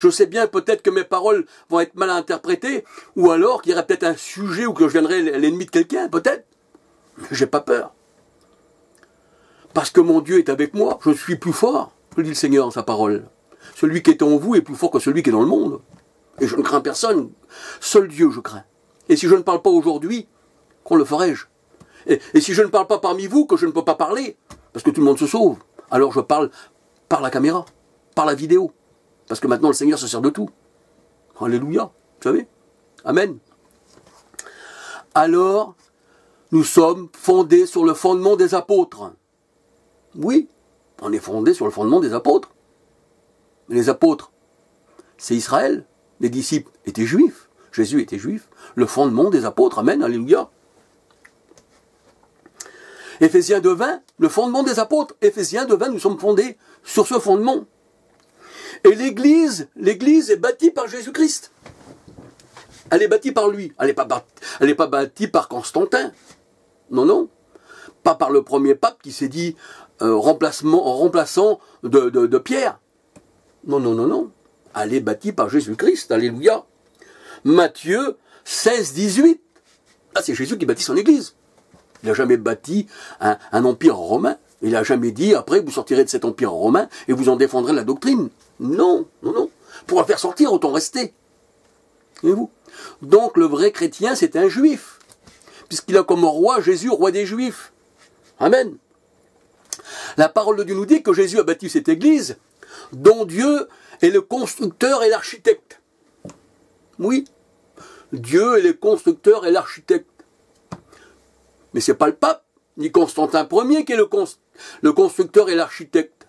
Je sais bien peut-être que mes paroles vont être mal interprétées, ou alors qu'il y aurait peut-être un sujet où que je viendrai l'ennemi de quelqu'un, peut-être. Mais j'ai pas peur. Parce que mon Dieu est avec moi, je suis plus fort, que dit le Seigneur dans sa parole. Celui qui est en vous est plus fort que celui qui est dans le monde. Et je ne crains personne. Seul Dieu je crains. Et si je ne parle pas aujourd'hui, qu'on le ferai-je? Et si je ne parle pas parmi vous, que je ne peux pas parler, parce que tout le monde se sauve, alors je parle par la caméra, par la vidéo. Parce que maintenant le Seigneur se sert de tout. Alléluia, vous savez. Amen. Alors, nous sommes fondés sur le fondement des apôtres. Oui, on est fondés sur le fondement des apôtres. Les apôtres, c'est Israël. Les disciples étaient juifs. Jésus était juif. Le fondement des apôtres, amen, alléluia. Éphésiens 2:20, le fondement des apôtres. Éphésiens 2:20, nous sommes fondés sur ce fondement. Et l'Église est bâtie par Jésus-Christ. Elle est bâtie par lui. Elle n'est pas bâtie par Constantin. Non, non. Pas par le premier pape qui s'est dit en remplaçant de Pierre. Non, non, non, non. Elle est bâtie par Jésus-Christ. Alléluia. Matthieu 16:18. Ah, c'est Jésus qui bâtit son Église. Il n'a jamais bâti un empire romain. Il n'a jamais dit, après, vous sortirez de cet empire romain et vous en défendrez la doctrine. Non, non, non. Pour la faire sortir, autant rester. Voyez-vous? Donc, le vrai chrétien, c'est un juif. Puisqu'il a comme roi Jésus, roi des juifs. Amen. La parole de Dieu nous dit que Jésus a bâti cette église, dont Dieu est le constructeur et l'architecte. Oui. Dieu est le constructeur et l'architecte. Mais ce n'est pas le pape, ni Constantin Ier qui est le constructeur et l'architecte.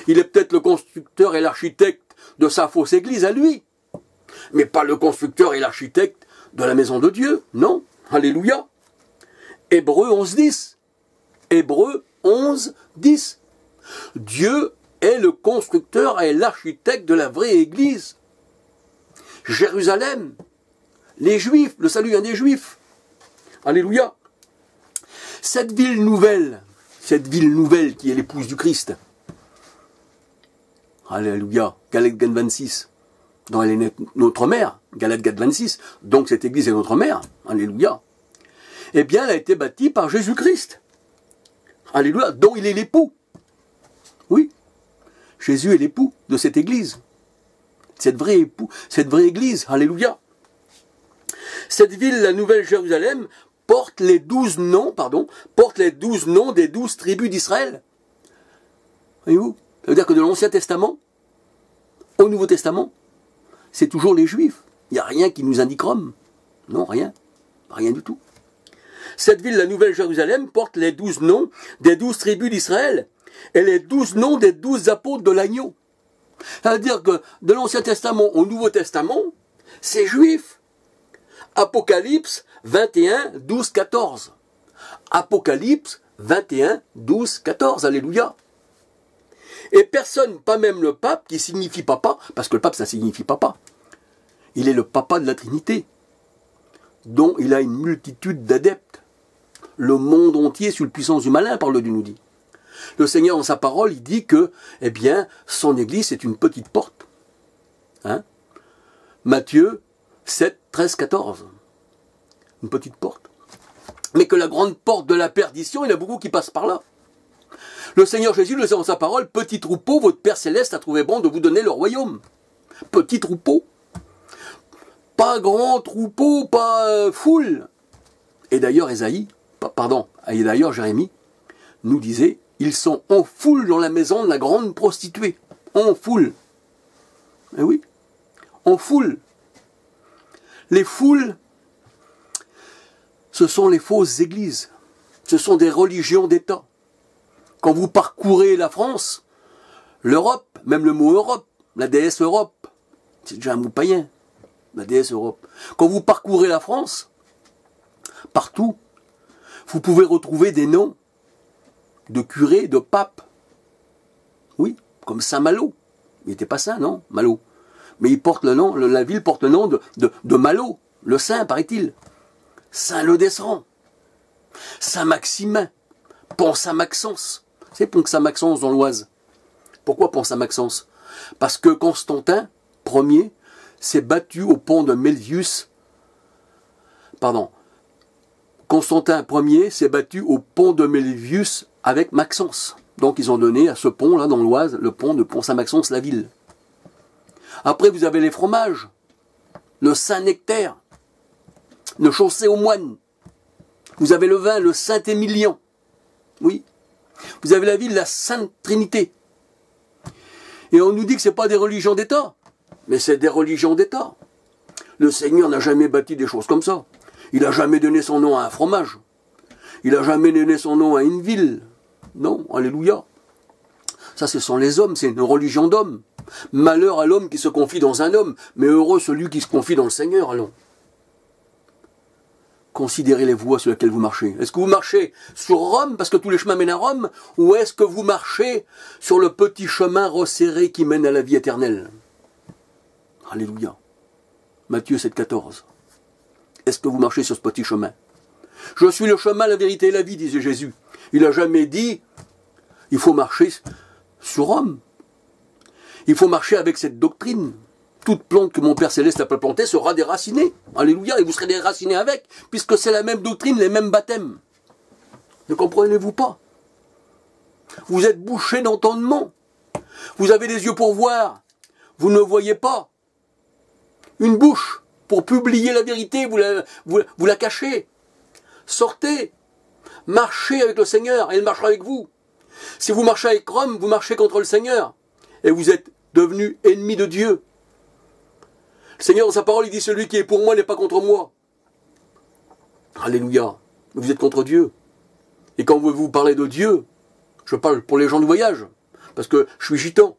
Il est peut-être le constructeur et l'architecte de sa fausse église à lui, mais pas le constructeur et l'architecte de la maison de Dieu, non. Alléluia. Hébreux 11:10. Hébreux 11:10. Dieu est le constructeur et l'architecte de la vraie église. Jérusalem, les Juifs, le salut vient des Juifs. Alléluia. Cette ville nouvelle qui est l'épouse du Christ. Alléluia. Galates 4:26. dont elle est notre mère. Galates 4:26. Donc cette église est notre mère. Alléluia. Eh bien, elle a été bâtie par Jésus-Christ. Alléluia. Dont il est l'époux. Oui. Jésus est l'époux de cette église. Cette vraie église. Alléluia. Cette ville, la Nouvelle Jérusalem, porte les 12 noms des 12 tribus d'Israël. Voyez-vous? Ça veut dire que de l'Ancien Testament au Nouveau Testament, c'est toujours les Juifs. Il n'y a rien qui nous indique Rome. Non, rien. Rien du tout. Cette ville, la Nouvelle Jérusalem, porte les 12 noms des 12 tribus d'Israël et les 12 noms des 12 apôtres de l'agneau. Ça veut dire que de l'Ancien Testament au Nouveau Testament, c'est Juif. Apocalypse 21, 12, 14. Apocalypse 21, 12, 14. Alléluia. Et personne, pas même le pape, qui signifie papa, parce que le pape, ça signifie papa. Il est le papa de la Trinité, dont il a une multitude d'adeptes. Le monde entier, sous la puissance du malin, parle Dieu nous dit. Le Seigneur, dans sa parole, il dit que, eh bien, son église, c'est une petite porte. Hein? Matthieu 7, 13, 14. Une petite porte. Mais que la grande porte de la perdition, il y en a beaucoup qui passent par là. Le Seigneur Jésus le dit dans sa parole, petit troupeau, votre Père Céleste a trouvé bon de vous donner le royaume. Petit troupeau. Pas grand troupeau, pas foule. Et d'ailleurs, Jérémie nous disait, ils sont en foule dans la maison de la grande prostituée. En foule. Eh oui, en foule. Les foules, ce sont les fausses églises. Ce sont des religions d'État. Quand vous parcourez la France, l'Europe, même le mot Europe, la déesse Europe, c'est déjà un mot païen, la déesse Europe. Quand vous parcourez la France, partout, vous pouvez retrouver des noms de curés, de papes. Oui, comme Saint-Malo. Il n'était pas saint, non, Malo. Mais il porte le nom, la ville porte le nom de Malo, le saint, paraît-il. Saint-Leu-d'Esserand, Saint-Maximin, Pont-Saint-Maxence. C'est Pont-Saint-Maxence dans l'Oise. Pourquoi Pont-Saint-Maxence? Parce que Constantin Ier s'est battu au pont de Melvius. Pardon. Constantin Ier s'est battu au pont de Melvius avec Maxence. Donc ils ont donné à ce pont-là dans l'Oise, le pont de Pont-Saint-Maxence-la-Ville. Après vous avez les fromages, le Saint-Nectaire, le Chaussé aux moines. Vous avez le vin, le Saint-Émilion. Oui. Vous avez la ville, la Sainte Trinité. Et on nous dit que ce n'est pas des religions d'État. Mais c'est des religions d'État. Le Seigneur n'a jamais bâti des choses comme ça. Il n'a jamais donné son nom à un fromage. Il n'a jamais donné son nom à une ville. Non, alléluia. Ça, ce sont les hommes, c'est une religion d'hommes. Malheur à l'homme qui se confie dans un homme, mais heureux celui qui se confie dans le Seigneur, allons. Considérez les voies sur lesquelles vous marchez. Est-ce que vous marchez sur Rome, parce que tous les chemins mènent à Rome, ou est-ce que vous marchez sur le petit chemin resserré qui mène à la vie éternelle? Alléluia. Matthieu 7,14. Est-ce que vous marchez sur ce petit chemin? Je suis le chemin, la vérité et la vie, disait Jésus. Il n'a jamais dit, il faut marcher sur Rome. Il faut marcher avec cette doctrine. Toute plante que mon Père Céleste a pas plantée sera déracinée. Alléluia, et vous serez déracinés avec, puisque c'est la même doctrine, les mêmes baptêmes. Ne comprenez-vous pas? Vous êtes bouchés d'entendement. Vous avez des yeux pour voir. Vous ne voyez pas. Une bouche pour publier la vérité, vous la cachez. Sortez. Marchez avec le Seigneur, et il marchera avec vous. Si vous marchez avec Rome, vous marchez contre le Seigneur. Et vous êtes devenus ennemis de Dieu. Le Seigneur, dans sa parole, il dit, celui qui est pour moi n'est pas contre moi. Alléluia. Vous êtes contre Dieu. Et quand vous parlez de Dieu, je parle pour les gens du voyage, parce que je suis gitan.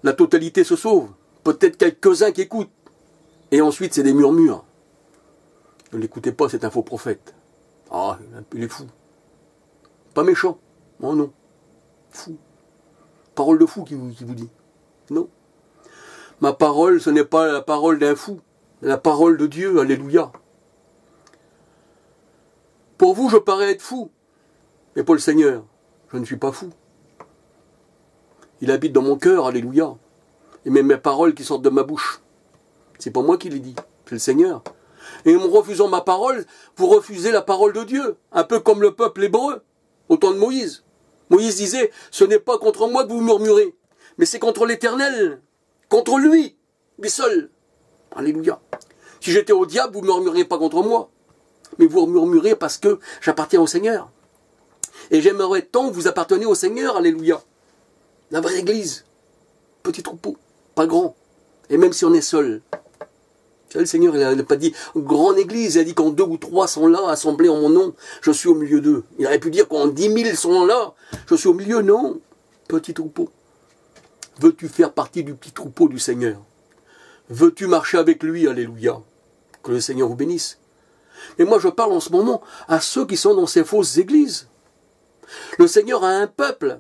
La totalité se sauve. Peut-être quelques-uns qui écoutent. Et ensuite, c'est des murmures. Ne l'écoutez pas, c'est un faux prophète. Ah, il est fou. Pas méchant. Oh non. Fou. Parole de fou qui vous dit. Non. Ma parole, ce n'est pas la parole d'un fou. La parole de Dieu. Alléluia. Pour vous, je parais être fou. Mais pour le Seigneur, je ne suis pas fou. Il habite dans mon cœur. Alléluia. Et même mes paroles qui sortent de ma bouche. C'est pas moi qui les dis. C'est le Seigneur. Et en refusant ma parole, vous refusez la parole de Dieu. Un peu comme le peuple hébreu, au temps de Moïse. Moïse disait, ce n'est pas contre moi que vous murmurez, mais c'est contre l'Éternel, contre lui seul. Alléluia. Si j'étais au diable, vous ne murmuriez pas contre moi, mais vous murmurez parce que j'appartiens au Seigneur. Et j'aimerais tant que vous appartenez au Seigneur, alléluia. La vraie église, petit troupeau, pas grand. Et même si on est seul, le Seigneur, il n'a pas dit grande église, il a dit quand 2 ou 3 sont là, assemblés en mon nom, je suis au milieu d'eux. Il aurait pu dire quand 10 000 sont là, je suis au milieu, non. Petit troupeau. Veux-tu faire partie du petit troupeau du Seigneur? Veux-tu marcher avec lui, alléluia? Que le Seigneur vous bénisse. Mais moi je parle en ce moment à ceux qui sont dans ces fausses églises. Le Seigneur a un peuple.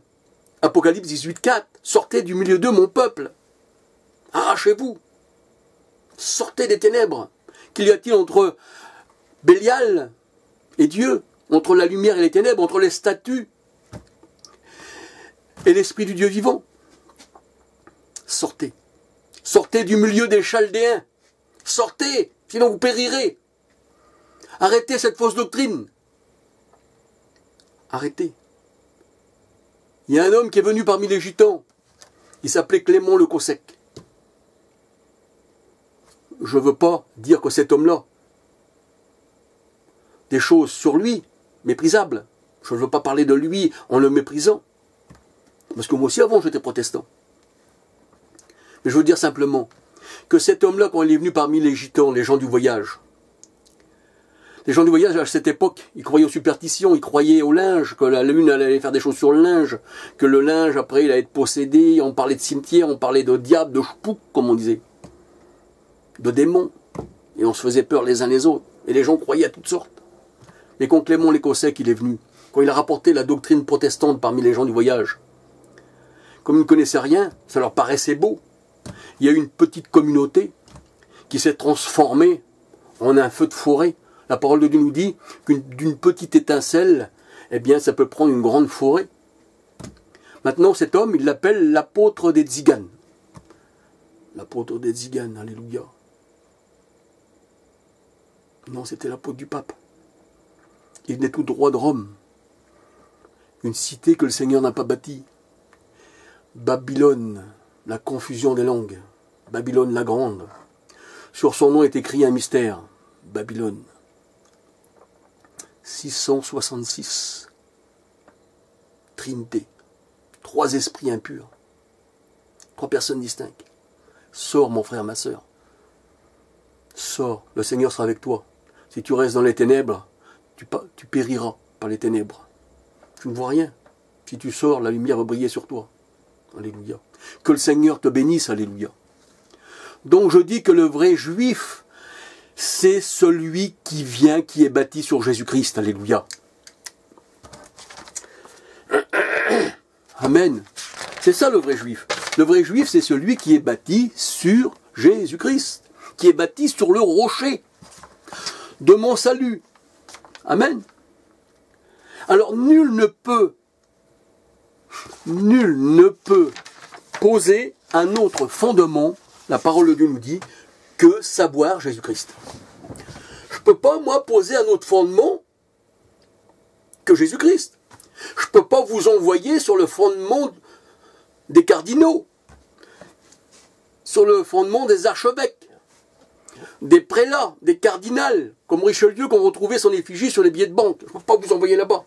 Apocalypse 18,4. Sortez du milieu d'eux mon peuple. Arrachez-vous. Sortez des ténèbres. Qu'y a-t-il entre Bélial et Dieu, entre la lumière et les ténèbres, entre les statues et l'esprit du Dieu vivant? Sortez. Sortez du milieu des Chaldéens. Sortez, sinon vous périrez. Arrêtez cette fausse doctrine. Arrêtez. Il y a un homme qui est venu parmi les gitans. Il s'appelait Clément le Cossec. Je ne veux pas dire que cet homme-là, des choses sur lui, méprisables. Je ne veux pas parler de lui en le méprisant. Parce que moi aussi avant j'étais protestant. Mais je veux dire simplement que cet homme-là, quand il est venu parmi les gitans, les gens du voyage, à cette époque, ils croyaient aux superstitions, ils croyaient au linge, que la lune allait faire des choses sur le linge, que le linge, après, il allait être possédé, on parlait de cimetière, on parlait de diable, de chpouk, comme on disait, de démons, et on se faisait peur les uns les autres, et les gens croyaient à toutes sortes. Mais quand Clément l'Écossais, il est venu, quand il a rapporté la doctrine protestante parmi les gens du voyage, comme ils ne connaissaient rien, ça leur paraissait beau. Il y a eu une petite communauté qui s'est transformée en un feu de forêt. La parole de Dieu nous dit d'une petite étincelle, eh bien, ça peut prendre une grande forêt. Maintenant, cet homme, il l'appelle l'apôtre des Tziganes. l'apôtre des Tziganes, alléluia. Non, c'était l'apôtre du pape. Il venait tout droit de Rome. Une cité que le Seigneur n'a pas bâtie. Babylone, la confusion des langues. Babylone la grande. Sur son nom est écrit un mystère. Babylone. 666. Trinité. 3 esprits impurs. 3 personnes distinctes. Sors, mon frère, ma sœur. Sors, le Seigneur sera avec toi. Si tu restes dans les ténèbres, tu périras par les ténèbres. Tu ne vois rien. Si tu sors, la lumière va briller sur toi. Alléluia. Que le Seigneur te bénisse, alléluia. Donc je dis que le vrai juif, c'est celui qui vient, qui est bâti sur Jésus-Christ, alléluia. Amen. C'est ça le vrai juif. Le vrai juif, c'est celui qui est bâti sur Jésus-Christ, qui est bâti sur le rocher de mon salut. Amen. Alors nul ne peut poser un autre fondement, la parole de Dieu nous dit, que savoir Jésus-Christ. Je ne peux pas, moi, poser un autre fondement que Jésus-Christ. Je ne peux pas vous envoyer sur le fondement des cardinaux, sur le fondement des archevêques, des prélats, des cardinals, comme Richelieu, qu'on retrouvait son effigie sur les billets de banque. Je ne peux pas vous envoyer là-bas.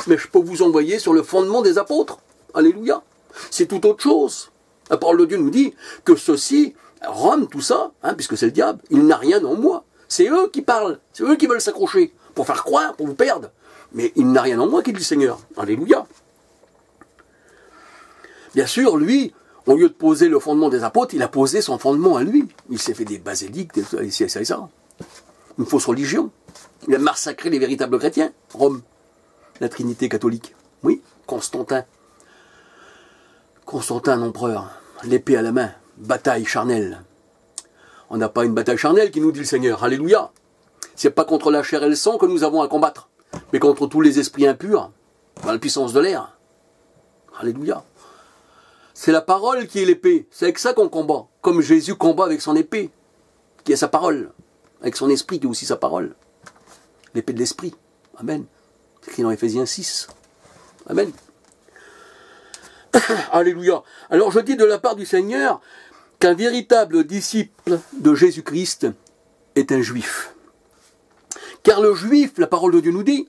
Mais je peux vous envoyer sur le fondement des apôtres. Alléluia. C'est tout autre chose. La parole de Dieu nous dit que ceci, Rome, tout ça, puisque c'est le diable, il n'a rien en moi. C'est eux qui parlent, c'est eux qui veulent s'accrocher, pour faire croire, pour vous perdre. Mais il n'a rien en moi, qui dit le Seigneur. Alléluia. Bien sûr, lui, au lieu de poser le fondement des apôtres, il a posé son fondement à lui. Il s'est fait des baséliques, ça et ça. Une fausse religion. Il a massacré les véritables chrétiens. Rome, la Trinité catholique. Oui, Constantin, l'empereur, l'épée à la main, bataille charnelle. On n'a pas une bataille charnelle qui nous dit le Seigneur. Alléluia. C'est pas contre la chair et le sang que nous avons à combattre, mais contre tous les esprits impurs, dans la puissance de l'air. Alléluia. C'est la parole qui est l'épée. C'est avec ça qu'on combat. Comme Jésus combat avec son épée, qui est sa parole. Avec son esprit, qui est aussi sa parole. L'épée de l'esprit. Amen. C'est écrit dans Éphésiens 6. Amen. Alléluia. Alors je dis de la part du Seigneur qu'un véritable disciple de Jésus-Christ est un juif. Car le juif, la parole de Dieu nous dit,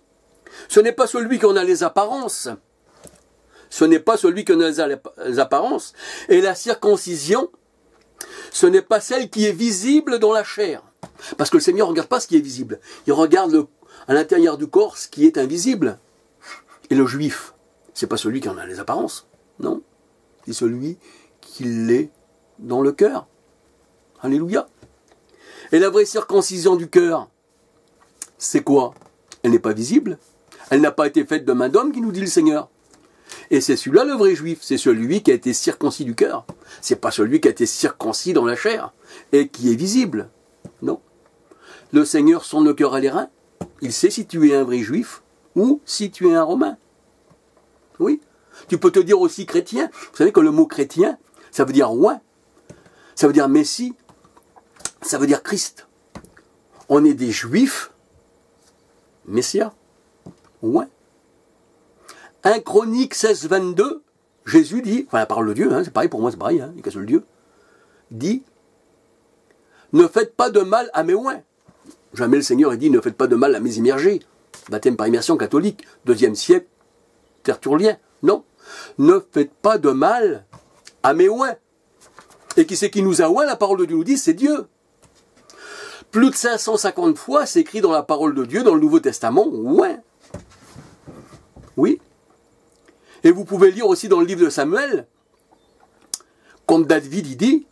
ce n'est pas celui qui en a les apparences. Ce n'est pas celui qui en a les apparences. Et la circoncision, ce n'est pas celle qui est visible dans la chair. Parce que le Seigneur ne regarde pas ce qui est visible. Il regarde à l'intérieur du corps ce qui est invisible. Et le juif, c'est pas celui qui en a les apparences. Non. C'est celui qui l'est dans le cœur. Alléluia. Et la vraie circoncision du cœur, c'est quoi? Elle n'est pas visible. Elle n'a pas été faite de main d'homme, qui nous dit le Seigneur. Et c'est celui-là le vrai juif, c'est celui qui a été circoncis du cœur. C'est pas celui qui a été circoncis dans la chair et qui est visible. Non. Le Seigneur sonde le cœur et les reins. Il sait si tu es un vrai juif ou si tu es un romain. Oui. Tu peux te dire aussi chrétien. Vous savez que le mot chrétien, ça veut dire oint. Ça veut dire Messie. Ça veut dire Christ. On est des juifs, Messia, oint. 1 Chronique 16, 22, Jésus dit, enfin la parole de Dieu, c'est pareil pour moi, c'est pareil, il n'y a qu'un seul Dieu, dit, ne faites pas de mal à mes oints. Jamais le Seigneur a dit, ne faites pas de mal à mes immergés. Baptême par immersion catholique, 2e siècle, tertullien. Non, ne faites pas de mal à mes oints. Et qui c'est qui nous a oint? La parole de Dieu nous dit, c'est Dieu. Plus de 550 fois, c'est écrit dans la parole de Dieu, dans le Nouveau Testament, oint. Oui. Et vous pouvez lire aussi dans le livre de Samuel, comme David il dit,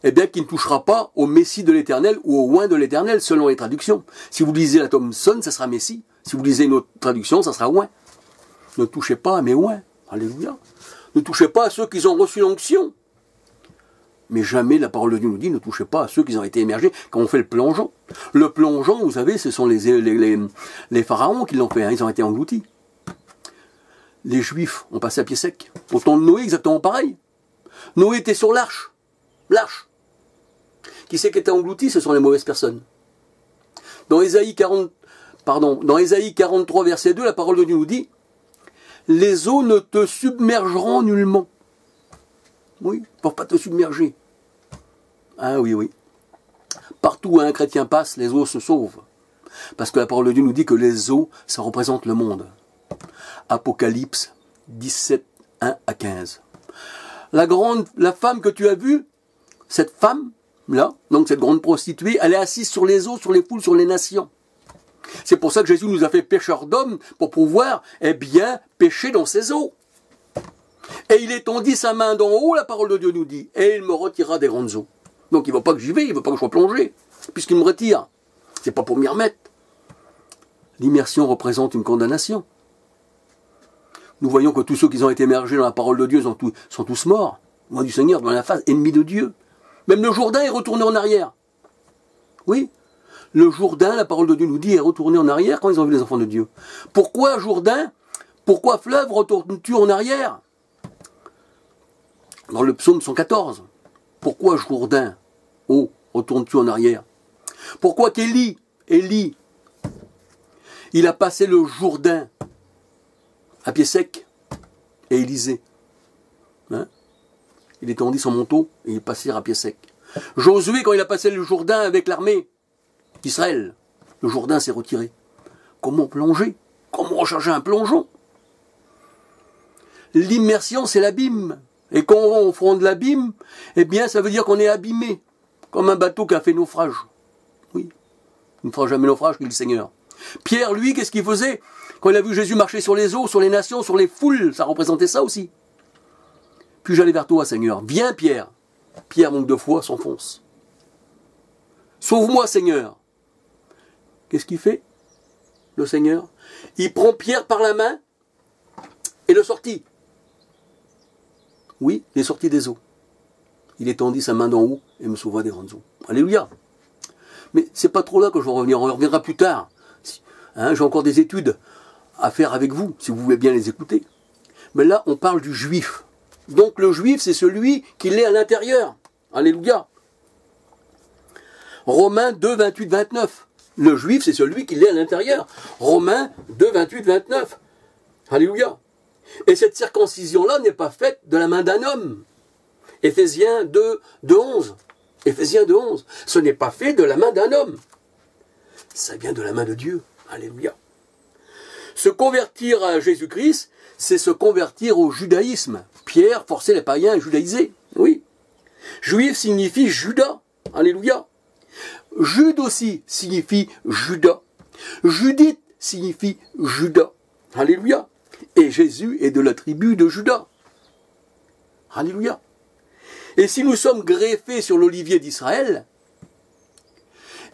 eh bien qu'il ne touchera pas au Messie de l'Éternel ou au oint de l'Éternel, selon les traductions. Si vous lisez la Thomson, ça sera Messie. Si vous lisez une autre traduction, ça sera oint. Ne touchez pas à mes oints. Alléluia. Ne touchez pas à ceux qui ont reçu l'onction. Mais jamais la parole de Dieu nous dit, ne touchez pas à ceux qui ont été émergés quand on fait le plongeon. Le plongeon, vous savez, ce sont les pharaons qui l'ont fait, ils ont été engloutis. Les Juifs ont passé à pied sec. Au temps de Noé, exactement pareil. Noé était sur l'arche. L'arche. Qui c'est qui était englouti? Ce sont les mauvaises personnes. Dans Ésaïe 43, verset 2, la parole de Dieu nous dit « Les eaux ne te submergeront nullement. » Oui, ils ne peuvent pas te submerger. Ah oui, oui. Partout où un chrétien passe, les eaux se sauvent. Parce que la parole de Dieu nous dit que les eaux, ça représente le monde. Apocalypse 17, 1 à 15. La femme que tu as vue, cette femme-là, donc cette grande prostituée, elle est assise sur les eaux, sur les foules, sur les nations. C'est pour ça que Jésus nous a fait pécheurs d'hommes, pour pouvoir, eh bien, pêcher dans ces eaux. Et il étendit sa main d'en haut, la parole de Dieu nous dit, et il me retira des grandes eaux. Donc il ne veut pas que j'y vais, il ne veut pas que je sois plongé, puisqu'il me retire. C'est pas pour m'y remettre. L'immersion représente une condamnation. Nous voyons que tous ceux qui ont été émergés dans la parole de Dieu sont tous morts. Loin du Seigneur, dans la face, ennemis de Dieu. Même le Jourdain est retourné en arrière. Oui, le Jourdain, la parole de Dieu nous dit, est retourné en arrière quand ils ont vu les enfants de Dieu. Pourquoi Jourdain? Pourquoi fleuve retournes-tu en arrière? Dans le psaume 114. Pourquoi Jourdain? Oh, retournes-tu en arrière? Pourquoi qu'Élie, il a passé le Jourdain à pied sec et Élisée. Hein? Il étendit son manteau et il passait à pied sec. Josué, quand il a passé le Jourdain avec l'armée d'Israël, le Jourdain s'est retiré. Comment plonger? Comment recharger un plongeon? L'immersion, c'est l'abîme. Et quand on va au fond de l'abîme, eh bien, ça veut dire qu'on est abîmé. Comme un bateau qui a fait naufrage. Oui. Il ne fera jamais naufrage qu'il est le Seigneur. Pierre, lui, qu'est-ce qu'il faisait? Quand il a vu Jésus marcher sur les eaux, sur les nations, sur les foules, ça représentait ça aussi. Puis j'allais vers toi, Seigneur. Viens, Pierre. Pierre, manque de foi, s'enfonce. Sauve-moi, Seigneur. Qu'est-ce qu'il fait, le Seigneur? Il prend Pierre par la main et le sortit. Oui, il est sorti des eaux. Il étendit sa main d'en haut et me sauva des grandes eaux. Alléluia. Mais c'est pas trop là que je vais revenir. On reviendra plus tard. Hein, j'ai encore des études à faire avec vous, si vous voulez bien les écouter. Mais là, on parle du juif. Donc le juif, c'est celui qui l'est à l'intérieur. Alléluia. Romains 2, 28, 29. Le juif, c'est celui qui l'est à l'intérieur. Romains 2, 28, 29. Alléluia. Et cette circoncision-là n'est pas faite de la main d'un homme. Éphésiens 2, 11. Éphésiens 2, 11. Ce n'est pas fait de la main d'un homme. Ça vient de la main de Dieu. Alléluia. Se convertir à Jésus-Christ, c'est se convertir au judaïsme. Pierre forçait les païens à judaïser. Oui. Juif signifie Judas. Alléluia. Jude aussi signifie Judas. Judith signifie Judas. Alléluia. Et Jésus est de la tribu de Judas. Alléluia. Et si nous sommes greffés sur l'olivier d'Israël,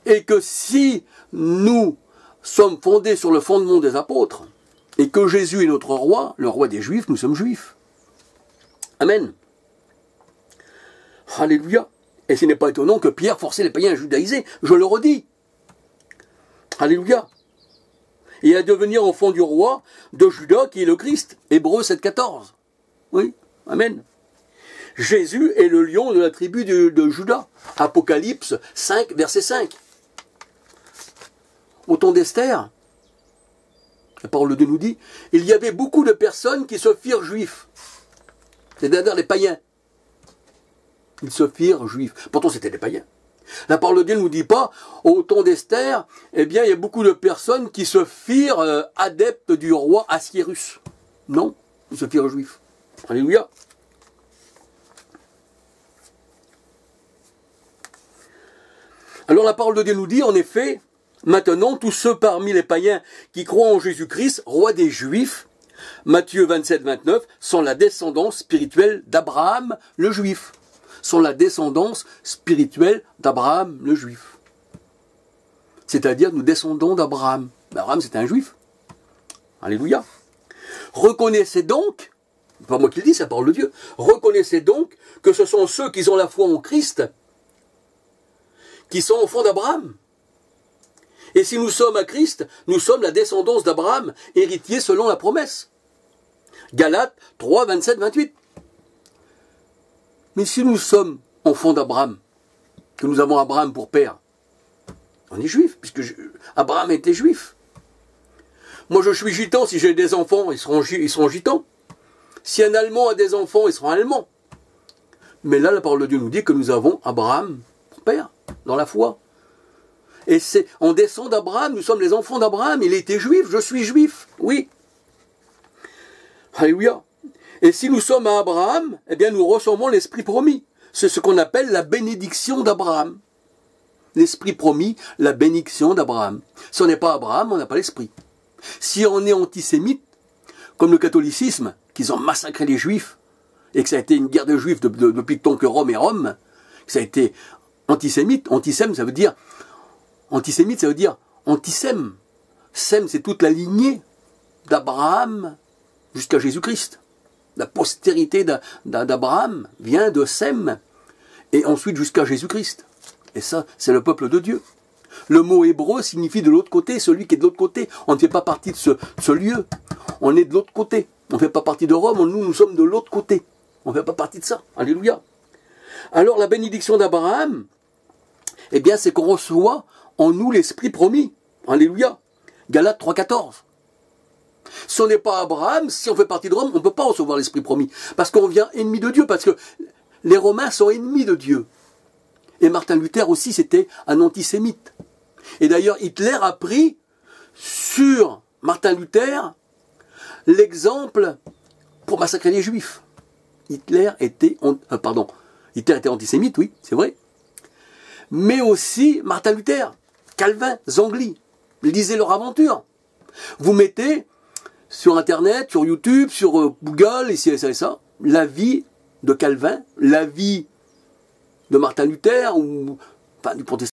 et que si nous sommes fondés sur le fondement des apôtres, et que Jésus est notre roi, le roi des Juifs, nous sommes Juifs. Amen. Alléluia. Et ce n'est pas étonnant que Pierre forçait les païens à judaïser, je le redis. Alléluia. Et à devenir enfant du roi de Juda, qui est le Christ. Hébreux 7, 14. Oui, amen. Jésus est le lion de la tribu de Juda. Apocalypse 5, verset 5. Au temps d'Esther, la parole de Dieu nous dit, il y avait beaucoup de personnes qui se firent juifs. C'est-à-dire les païens. Ils se firent juifs. Pourtant, c'était des païens. La parole de Dieu ne nous dit pas, au temps d'Esther, eh bien, il y a beaucoup de personnes qui se firent adeptes du roi Assuérus. Non, ils se firent juifs. Alléluia. Alors la parole de Dieu nous dit, en effet, maintenant, tous ceux parmi les païens qui croient en Jésus-Christ, roi des Juifs, Matthieu 27, 29, sont la descendance spirituelle d'Abraham, le Juif. Sont la descendance spirituelle d'Abraham, le Juif. C'est-à-dire, nous descendons d'Abraham. Abraham, c'est un Juif. Alléluia. Reconnaissez donc, pas moi qui le dis, c'est la parole de Dieu, reconnaissez donc que ce sont ceux qui ont la foi en Christ qui sont enfants d'Abraham. Et si nous sommes à Christ, nous sommes la descendance d'Abraham, héritiers selon la promesse. Galates 3, 27, 28. Mais si nous sommes enfants d'Abraham, que nous avons Abraham pour père? On est juif, puisque Abraham était juif. Moi, je suis gitan, si j'ai des enfants, ils seront gitans. Si un Allemand a des enfants, ils seront allemands. Mais là, la parole de Dieu nous dit que nous avons Abraham pour père, dans la foi. Et on descend d'Abraham, nous sommes les enfants d'Abraham. Il était juif, je suis juif, oui. Alléluia. Et si nous sommes à Abraham, eh bien nous recevons l'esprit promis. C'est ce qu'on appelle la bénédiction d'Abraham. L'esprit promis, la bénédiction d'Abraham. Si on n'est pas Abraham, on n'a pas l'esprit. Si on est antisémite, comme le catholicisme, qu'ils ont massacré les juifs, et que ça a été une guerre de juifs depuis que Rome est Rome, que ça a été antisémite, antisème, ça veut dire, antisémite, ça veut dire antisème. Sème, c'est toute la lignée d'Abraham jusqu'à Jésus-Christ. La postérité d'Abraham vient de Sème, et ensuite jusqu'à Jésus-Christ. Et ça, c'est le peuple de Dieu. Le mot hébreu signifie de l'autre côté, celui qui est de l'autre côté. On ne fait pas partie de ce lieu. On est de l'autre côté. On ne fait pas partie de Rome, nous sommes de l'autre côté. On ne fait pas partie de ça. Alléluia. Alors la bénédiction d'Abraham, eh bien c'est qu'on reçoit en nous l'esprit promis. Alléluia. Galates 3,14. Si on n'est pas Abraham, si on fait partie de Rome, on ne peut pas recevoir l'esprit promis. Parce qu'on vient ennemi de Dieu, parce que les Romains sont ennemis de Dieu. Et Martin Luther aussi, c'était un antisémite. Et d'ailleurs, Hitler a pris sur Martin Luther l'exemple pour massacrer les Juifs. Hitler était antisémite, oui, c'est vrai. Mais aussi Martin Luther, Calvin, Zwingli. Lisez leur aventure. Vous mettez sur Internet, sur YouTube, sur Google, ici et ça, la vie de Calvin, la vie de Martin Luther, ou enfin, du protestant.